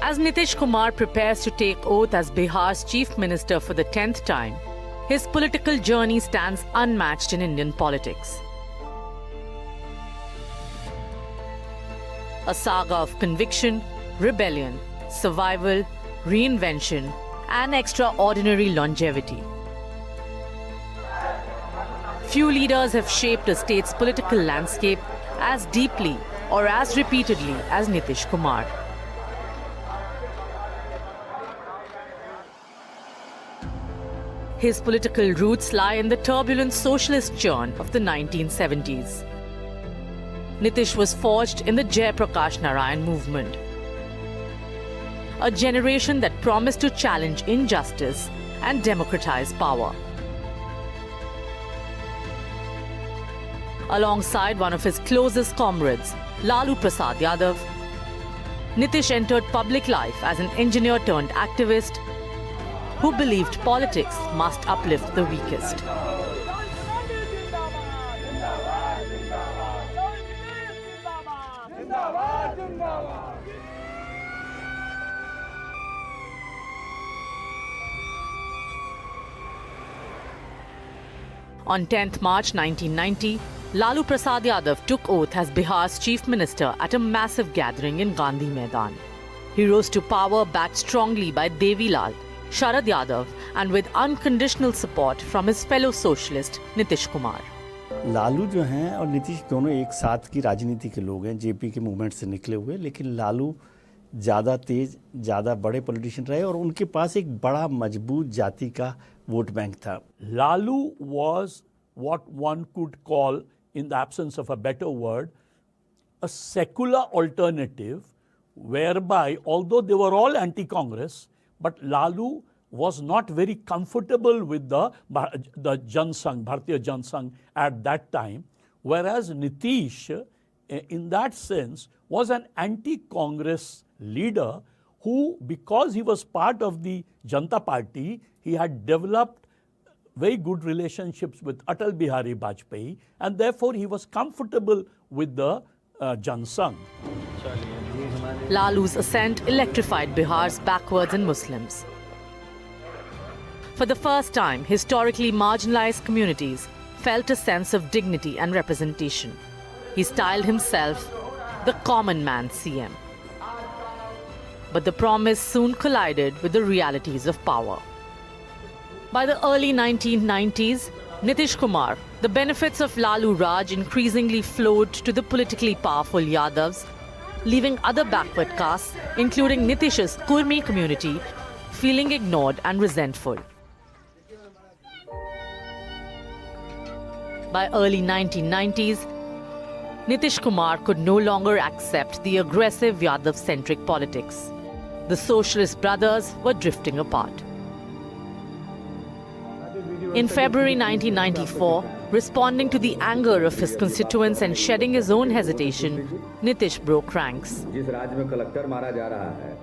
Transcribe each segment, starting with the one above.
As Nitish Kumar prepares to take oath as Bihar's Chief Minister for the 10th time, his political journey stands unmatched in Indian politics. A saga of conviction, rebellion, survival, reinvention, and extraordinary longevity. Few leaders have shaped a state's political landscape as deeply or as repeatedly as Nitish Kumar. His political roots lie in the turbulent socialist churn of the 1970s. Nitish was forged in the Jai Prakash Narayan movement, a generation that promised to challenge injustice and democratize power. Alongside one of his closest comrades, Lalu Prasad Yadav, Nitish entered public life as an engineer turned activist who believed politics must uplift the weakest. On 10th March 1990, Lalu Prasad Yadav took oath as Bihar's Chief Minister at a massive gathering in Gandhi Maidan. He rose to power backed strongly by Devi Lal, Sharad Yadav, and with unconditional support from his fellow socialist Nitish Kumar. Lalu जो हैं और नीतीश दोनों एक साथ की राजनीति के लोग हैं, जेपी के मूवमेंट से निकले हुए, लेकिन लालू ज़्यादा तेज, ज़्यादा बड़े पॉलिटिशियन रहे और उनके पास एक बड़ा मजबूत जाति का वोट बैंक था. Lalu was what one could call, in the absence of a better word, a secular alternative whereby, although they were all anti-Congress, but Lalu was not very comfortable with the Jansangh, Bharatiya Jansangh at that time, whereas Nitish, in that sense, was an anti-Congress leader who, because he was part of the Janata Party, he had developed very good relationships with Atal Bihari Vajpayee, and therefore he was comfortable with the Jansangh. Lalu's ascent electrified Bihar's backwards and Muslims. For the first time, historically marginalized communities felt a sense of dignity and representation. He styled himself the common man CM. But the promise soon collided with the realities of power. By the early 1990s, Nitish Kumar, the benefits of Lalu Raj increasingly flowed to the politically powerful Yadavs, leaving other backward castes, including Nitish's Kurmi community, feeling ignored and resentful. By early 1990s, Nitish Kumar could no longer accept the aggressive Yadav-centric politics. The socialist brothers were drifting apart. In February 1994, responding to the anger of his constituents and shedding his own hesitation, Nitish broke ranks. जिस राज्य में collector मारा जा रहा है,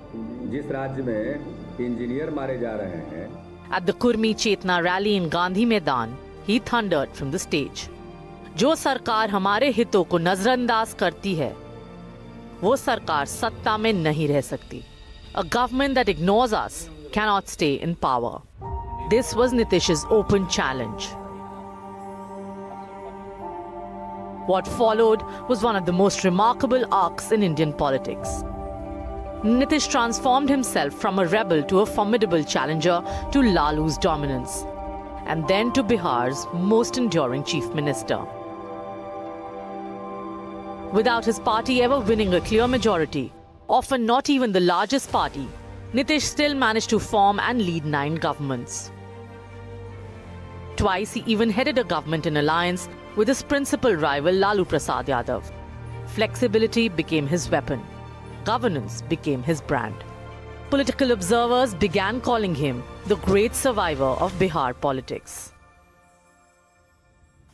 जिस राज्य में इंजीनियर मारे जा रहे हैं. At the Kurmi Chetna rally in Gandhi Maidan, he thundered from the stage. जो सरकार हमारे हितों को नजरअंदाज करती है, वो सरकार सत्ता में नहीं रह सकती. A government that ignores us cannot stay in power. This was Nitish's open challenge. What followed was one of the most remarkable arcs in Indian politics. Nitish transformed himself from a rebel to a formidable challenger to Lalu's dominance, and then to Bihar's most enduring chief minister. Without his party ever winning a clear majority, often not even the largest party, Nitish still managed to form and lead 9 governments. Twice he even headed a government in alliance with his principal rival Lalu Prasad Yadav. Flexibility became his weapon. Governance became his brand. Political observers began calling him the great survivor of Bihar politics.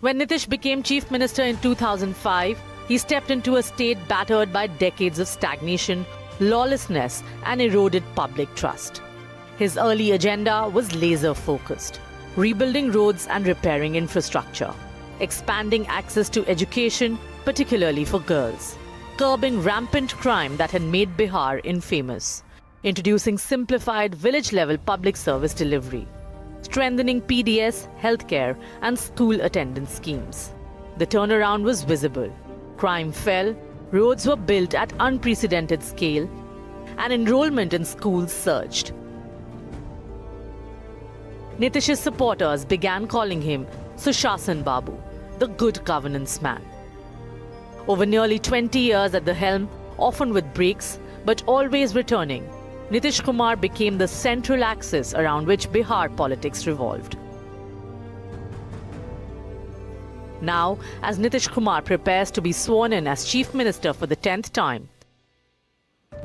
When Nitish became chief minister in 2005, he stepped into a state battered by decades of stagnation, lawlessness, and eroded public trust. His early agenda was laser-focused: rebuilding roads and repairing infrastructure, expanding access to education, particularly for girls, curbing rampant crime that had made Bihar infamous, introducing simplified village-level public service delivery, strengthening PDS, healthcare and school attendance schemes. The turnaround was visible. Crime fell, roads were built at unprecedented scale, and enrollment in schools surged. Nitish's supporters began calling him Sushasan Babu, the good governance man. Over nearly 20 years at the helm, often with breaks, but always returning, Nitish Kumar became the central axis around which Bihar politics revolved. Now, as Nitish Kumar prepares to be sworn in as Chief Minister for the 10th time,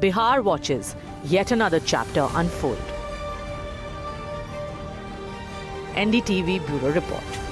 Bihar watches yet another chapter unfold. NDTV Bureau Report.